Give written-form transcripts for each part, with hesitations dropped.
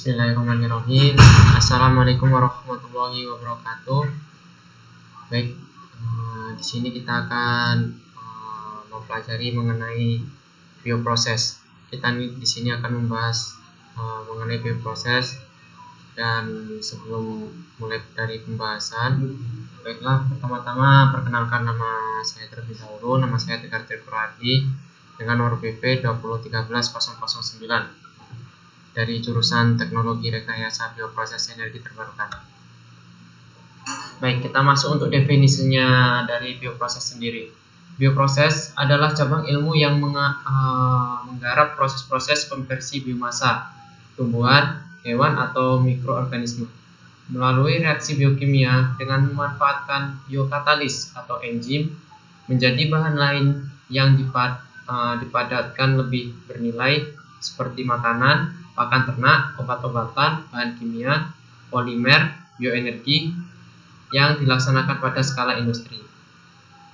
Bismillahirrahmanirrahim. Assalamualaikum warahmatullahi wabarakatuh. Baik, di sini kita akan mempelajari mengenai bioproses. Kita di sini akan membahas mengenai bioproses, dan sebelum mulai dari pembahasan, baiklah, pertama-tama perkenalkan nama saya terlebih dahulu. Nama saya Tegar Tirkuradi dengan nomor BP 2013009 dari jurusan Teknologi Rekayasa Bioproses Energi Terbarukan. Baik, kita masuk untuk definisinya dari bioproses sendiri. Bioproses adalah cabang ilmu yang menggarap proses-proses konversi biomasa, tumbuhan, hewan, atau mikroorganisme melalui reaksi biokimia dengan memanfaatkan biokatalis atau enzim menjadi bahan lain yang dipadatkan lebih bernilai seperti makanan, pakan ternak, obat-obatan, bahan kimia, polimer, bioenergi yang dilaksanakan pada skala industri.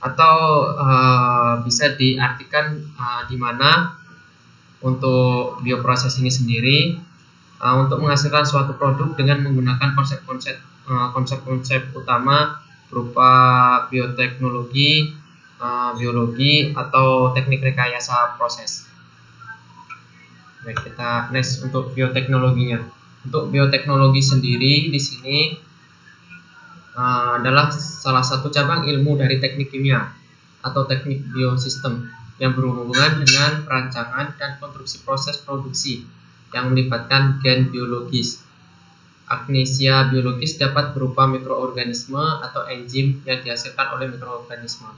Atau bisa diartikan di mana untuk bioproses ini sendiri untuk menghasilkan suatu produk dengan menggunakan konsep-konsep utama berupa bioteknologi, biologi, atau teknik rekayasa proses. Baik, kita next untuk bioteknologinya. Untuk bioteknologi sendiri di sini adalah salah satu cabang ilmu dari teknik kimia atau teknik biosistem yang berhubungan dengan perancangan dan konstruksi proses produksi yang melibatkan gen biologis. Agnesia biologis dapat berupa mikroorganisme atau enzim yang dihasilkan oleh mikroorganisme.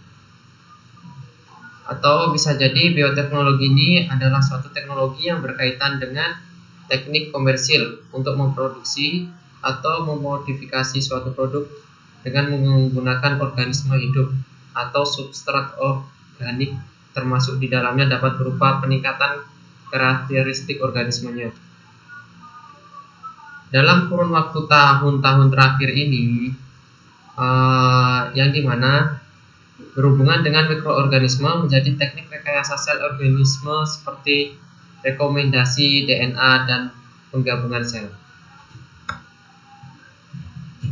Atau bisa jadi bioteknologi ini adalah suatu teknologi yang berkaitan dengan teknik komersil untuk memproduksi atau memodifikasi suatu produk dengan menggunakan organisme hidup atau substrat organik, termasuk di dalamnya dapat berupa peningkatan karakteristik organismenya. Dalam kurun waktu tahun-tahun terakhir ini, yang dimana berhubungan dengan mikroorganisme menjadi teknik rekayasa sel organisme seperti rekomendasi DNA dan penggabungan sel.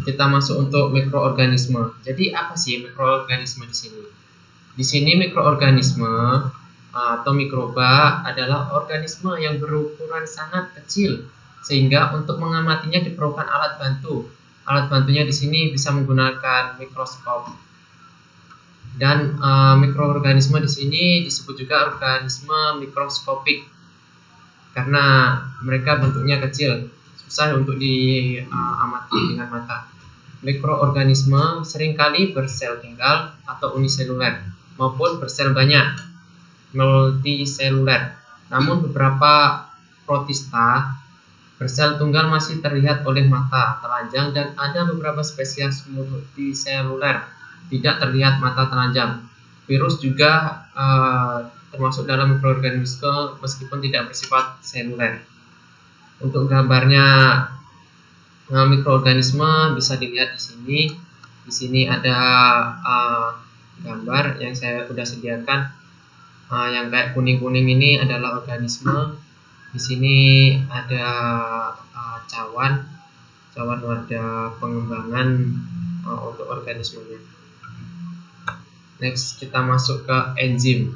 Kita masuk untuk mikroorganisme. Jadi apa sih mikroorganisme di sini? Di sini mikroorganisme atau mikroba adalah organisme yang berukuran sangat kecil sehingga untuk mengamatinya diperlukan alat bantu. Alat bantunya di sini bisa menggunakan mikroskop. Dan mikroorganisme di sini disebut juga organisme mikroskopik karena mereka bentuknya kecil, susah untuk diamati dengan mata. Mikroorganisme seringkali bersel tunggal atau uniseluler maupun bersel banyak multiseluler. Namun beberapa protista bersel tunggal masih terlihat oleh mata telanjang, dan ada beberapa spesies multiseluler tidak terlihat mata telanjang. Virus juga termasuk dalam mikroorganisme meskipun tidak bersifat seluler. Untuk gambarnya mikroorganisme bisa dilihat di sini. Di sini ada gambar yang saya sudah sediakan. Yang kayak kuning-kuning ini adalah organisme. Di sini ada cawan wadah pengembangan untuk organismenya. Next, kita masuk ke enzim.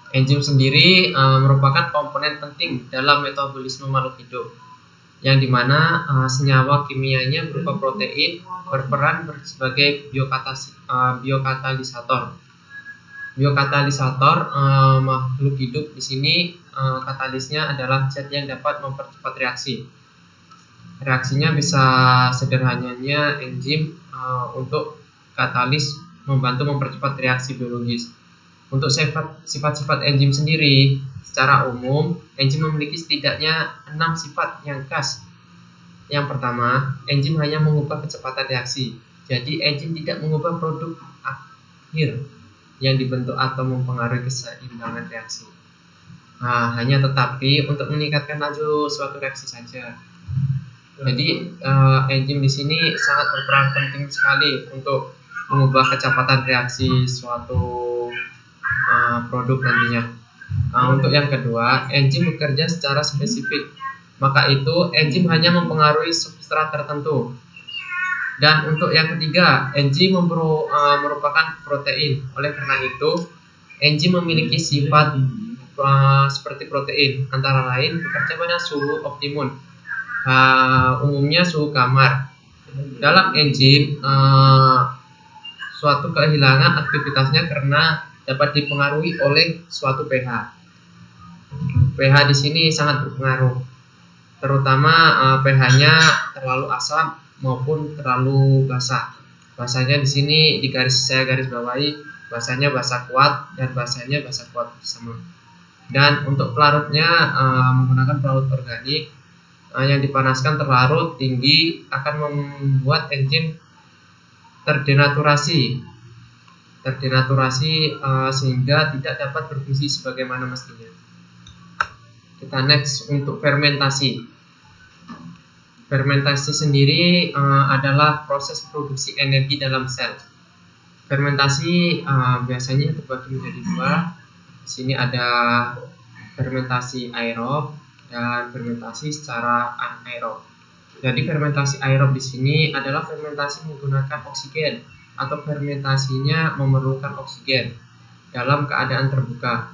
Enzim sendiri merupakan komponen penting dalam metabolisme makhluk hidup, yang dimana senyawa kimianya berupa protein berperan sebagai biokatalisator. Biokatalisator makhluk hidup di sini katalisnya adalah zat yang dapat mempercepat reaksi. Reaksinya bisa sederhananya enzim untuk katalis membantu mempercepat reaksi biologis. Untuk sifat-sifat enzim sendiri, secara umum enzim memiliki setidaknya 6 sifat yang khas. Yang pertama, enzim hanya mengubah kecepatan reaksi. Jadi enzim tidak mengubah produk akhir yang dibentuk atau mempengaruhi keseimbangan reaksi. Hanya tetapi untuk meningkatkan laju suatu reaksi saja. Jadi enzim di sini sangat berperan penting sekali untuk mengubah kecepatan reaksi suatu produk nantinya. Untuk yang kedua, enzim bekerja secara spesifik. maka itu enzim hanya mempengaruhi substrat tertentu. Dan untuk yang ketiga, enzim merupakan protein. Oleh karena itu, enzim memiliki sifat seperti protein, antara lain bekerja pada suhu optimum, umumnya suhu kamar. Dalam enzim, suatu kehilangan aktivitasnya karena dapat dipengaruhi oleh suatu pH. pH di sini sangat berpengaruh, terutama pH-nya terlalu asam maupun terlalu basah. Basahnya di sini saya garis bawahi, basahnya basah kuat dan basahnya basah kuat bersama. Dan untuk pelarutnya menggunakan pelarut organik yang dipanaskan terlarut tinggi akan membuat enzim terdenaturasi sehingga tidak dapat berfungsi sebagaimana mestinya. Kita next untuk fermentasi. Fermentasi sendiri adalah proses produksi energi dalam sel. Fermentasi biasanya terbagi menjadi dua. Di sini ada fermentasi aerob dan fermentasi secara anaerob. Jadi fermentasi aerob di sini adalah fermentasi menggunakan oksigen atau fermentasinya memerlukan oksigen dalam keadaan terbuka.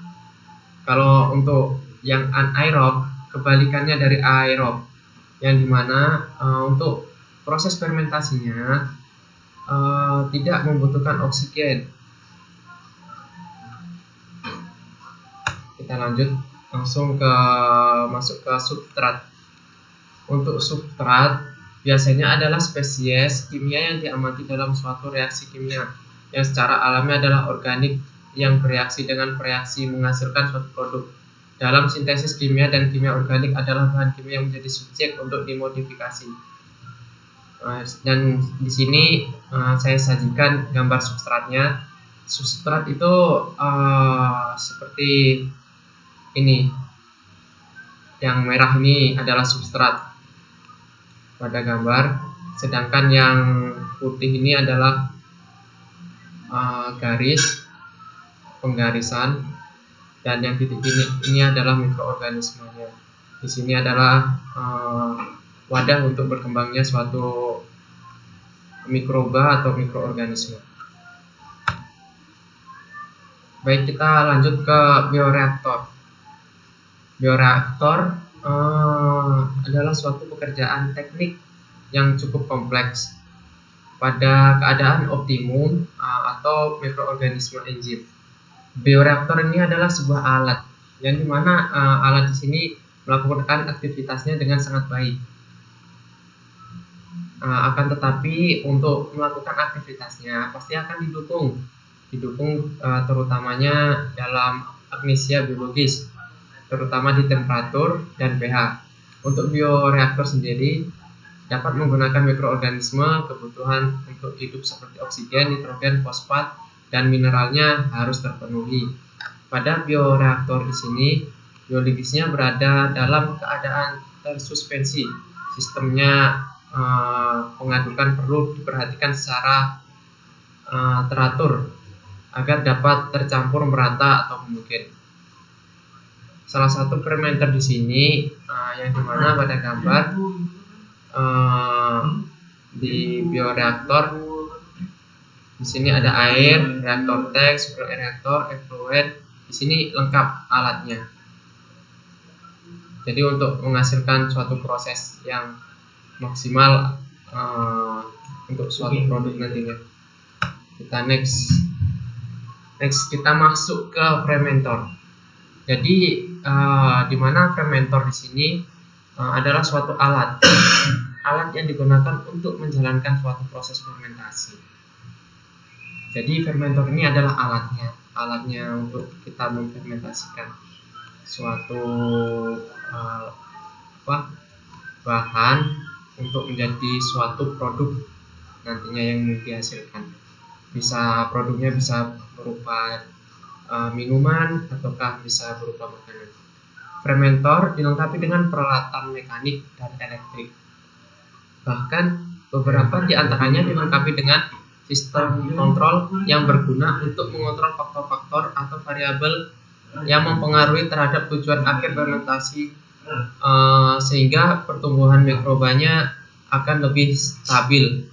Kalau untuk yang anaerob, kebalikannya dari aerob, yang dimana untuk proses fermentasinya tidak membutuhkan oksigen. Kita lanjut langsung masuk ke substrat. Untuk substrat biasanya adalah spesies kimia yang diamati dalam suatu reaksi kimia yang secara alami adalah organik yang bereaksi dengan reaksi menghasilkan suatu produk. Dalam sintesis kimia dan kimia organik adalah bahan kimia yang menjadi subjek untuk dimodifikasi. Dan di sini saya sajikan gambar substratnya. Substrat itu seperti ini. Yang merah ini adalah substrat pada gambar, sedangkan yang putih ini adalah garis penggarisan, dan yang titik ini adalah mikroorganismenya. Di sini adalah wadah untuk berkembangnya suatu mikroba atau mikroorganisme. Baik, kita lanjut ke bioreaktor. Bioreaktor adalah suatu pekerjaan teknik yang cukup kompleks pada keadaan optimum atau mikroorganisme enzim. Bioreaktor ini adalah sebuah alat yang dimana alat di sini melakukan aktivitasnya dengan sangat baik. Akan tetapi untuk melakukan aktivitasnya pasti akan didukung terutamanya dalam amnesia biologis, terutama di temperatur dan pH. Untuk bioreaktor sendiri dapat menggunakan mikroorganisme kebutuhan untuk hidup seperti oksigen, nitrogen, fosfat, dan mineralnya harus terpenuhi. Pada bioreaktor di sini biologisnya berada dalam keadaan tersuspensi. Sistemnya pengadukan perlu diperhatikan secara teratur agar dapat tercampur merata atau mungkin. Salah satu fermenter di sini yang dimana pada gambar di bioreaktor di sini ada air, reaktor teks, reaktor, effluent. Di sini lengkap alatnya. Jadi untuk menghasilkan suatu proses yang maksimal untuk suatu produk nantinya. Kita next kita masuk ke fermentor. Jadi di mana fermentor di sini adalah suatu alat yang digunakan untuk menjalankan suatu proses fermentasi. Jadi fermentor ini adalah alatnya untuk kita memfermentasikan suatu bahan untuk menjadi suatu produk nantinya yang dihasilkan. Produknya bisa berupa minuman ataukah bisa berupa makanan. Fermentor dilengkapi dengan peralatan mekanik dan elektrik. Bahkan beberapa di antaranya dilengkapi dengan sistem kontrol yang berguna untuk mengontrol faktor-faktor atau variabel yang mempengaruhi terhadap tujuan akhir fermentasi sehingga pertumbuhan mikrobanya akan lebih stabil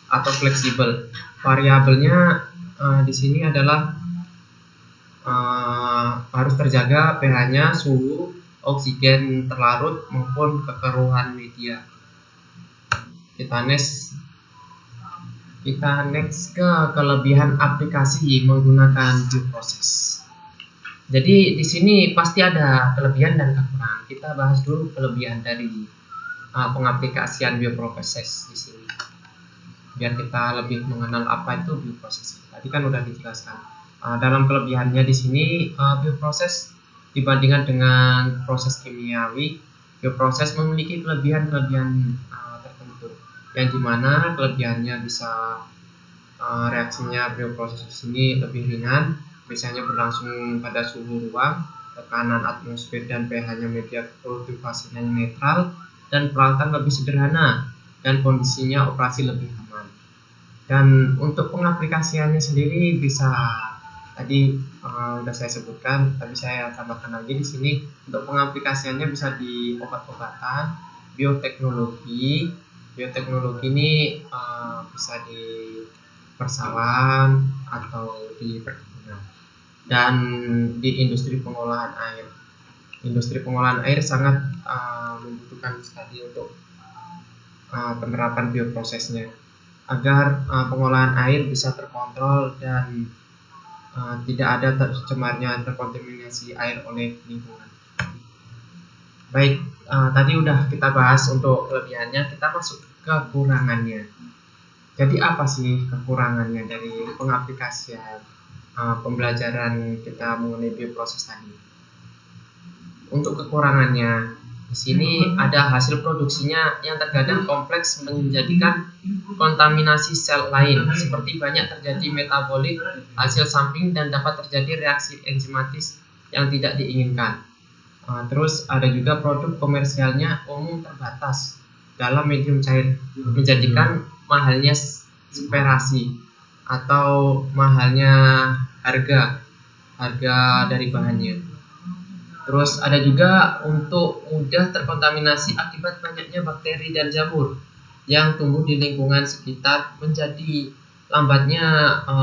atau fleksibel. Variabelnya di sini adalah harus terjaga pH-nya, suhu, oksigen terlarut maupun kekeruhan media. Kita next ke kelebihan aplikasi menggunakan bioproses. Jadi di sini pasti ada kelebihan dan kekurangan. Kita bahas dulu kelebihan dari pengaplikasian bioproses di sini, biar kita lebih mengenal apa itu bioproses. Tadi kan udah dijelaskan. Dalam kelebihannya di sini, bioproses dibandingkan dengan proses kimiawi, bioproses memiliki kelebihan-kelebihan tertentu, yang dimana kelebihannya bisa reaksinya bioproses di sini lebih ringan, biasanya berlangsung pada suhu ruang, tekanan atmosfer dan pH-nya media kultivasinya netral, dan peralatan lebih sederhana, dan kondisinya operasi lebih aman. Dan untuk pengaplikasiannya sendiri bisa tadi udah saya sebutkan, tapi saya tambahkan lagi di sini. Untuk pengaplikasiannya bisa di obat-obatan, bioteknologi. Bioteknologi ini bisa di persawahan atau di perkebunan, dan di industri pengolahan air. Industri pengolahan air sangat membutuhkan sekali untuk penerapan bioprosesnya, agar pengolahan air bisa terkontrol dan tidak ada tercemarnya terkontaminasi air oleh lingkungan. Baik, tadi udah kita bahas untuk kelebihannya, kita masuk ke kekurangannya. Jadi apa sih kekurangannya dari pengaplikasian pembelajaran kita mengenai bioproses tadi? Untuk kekurangannya, di sini ada hasil produksinya yang terkadang kompleks menjadikan kontaminasi sel lain, seperti banyak terjadi metabolit, hasil samping, dan dapat terjadi reaksi enzimatis yang tidak diinginkan. Terus ada juga produk komersialnya umum terbatas dalam medium cair, menjadikan mahalnya separasi atau mahalnya harga dari bahannya. Terus ada juga untuk mudah terkontaminasi akibat banyaknya bakteri dan jamur yang tumbuh di lingkungan sekitar, menjadi lambatnya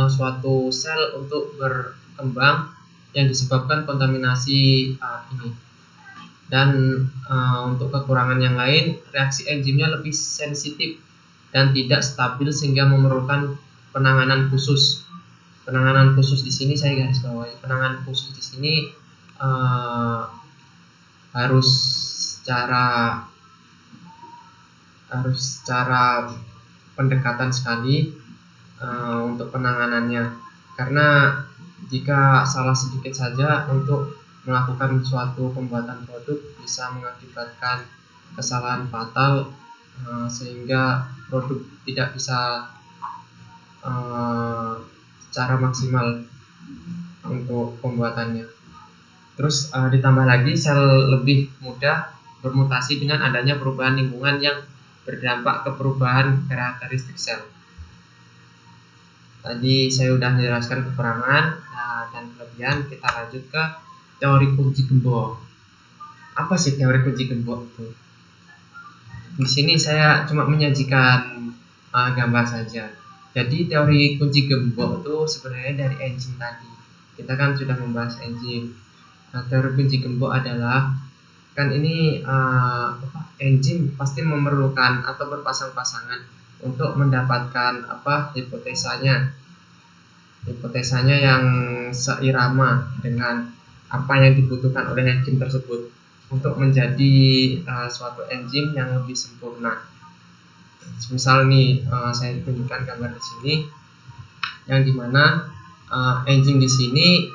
suatu sel untuk berkembang yang disebabkan kontaminasi ini. Dan untuk kekurangan yang lain, reaksi enzimnya lebih sensitif dan tidak stabil sehingga memerlukan penanganan khusus. Penanganan khusus di sini saya garis bawahi. Penanganan khusus di sini harus secara pendekatan sekali untuk penanganannya, karena jika salah sedikit saja untuk melakukan suatu pembuatan produk bisa mengakibatkan kesalahan fatal, sehingga produk tidak bisa secara maksimal untuk pembuatannya. Terus ditambah lagi sel lebih mudah bermutasi dengan adanya perubahan lingkungan yang berdampak ke perubahan karakteristik sel. Tadi saya sudah menjelaskan kekurangan dan kelebihan. Kita lanjut ke teori kunci gembok. Apa sih teori kunci gembok itu? Di sini saya cuma menyajikan gambar saja. Jadi teori kunci gembok itu sebenarnya dari enzim tadi. Kita kan sudah membahas enzim. Teori kunci gembok adalah, kan ini enzim pasti memerlukan atau berpasang-pasangan untuk mendapatkan hipotesanya yang seirama dengan apa yang dibutuhkan oleh enzim tersebut untuk menjadi suatu enzim yang lebih sempurna. Misal nih, saya tunjukkan gambar di sini, yang dimana enzim di sini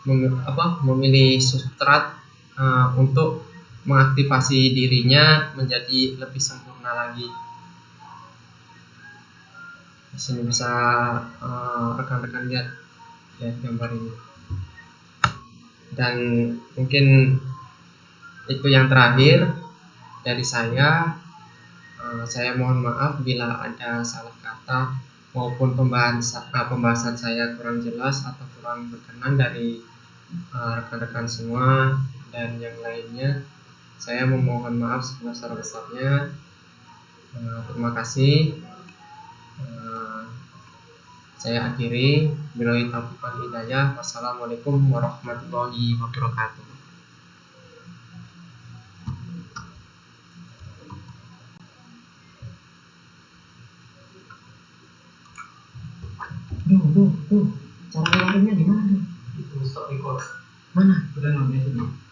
memilih substrat untuk mengaktifasi dirinya menjadi lebih sempurna lagi. Di sini bisa rekan-rekan lihat gambar ini. Dan mungkin itu yang terakhir dari saya. Saya mohon maaf bila ada salah kata maupun pembahasan saya kurang jelas atau kurang berkenan dari rekan-rekan semua. dan yang lainnya saya memohon maaf sebesar-besarnya. Terima kasih. Saya akhiri. Billahi taufiq wal hidayah. Wassalamualaikum warahmatullahi wabarakatuh. Duh. Cara ngeluarinnya gimana tuh? Itu stop record. Mana? Udah namanya sini.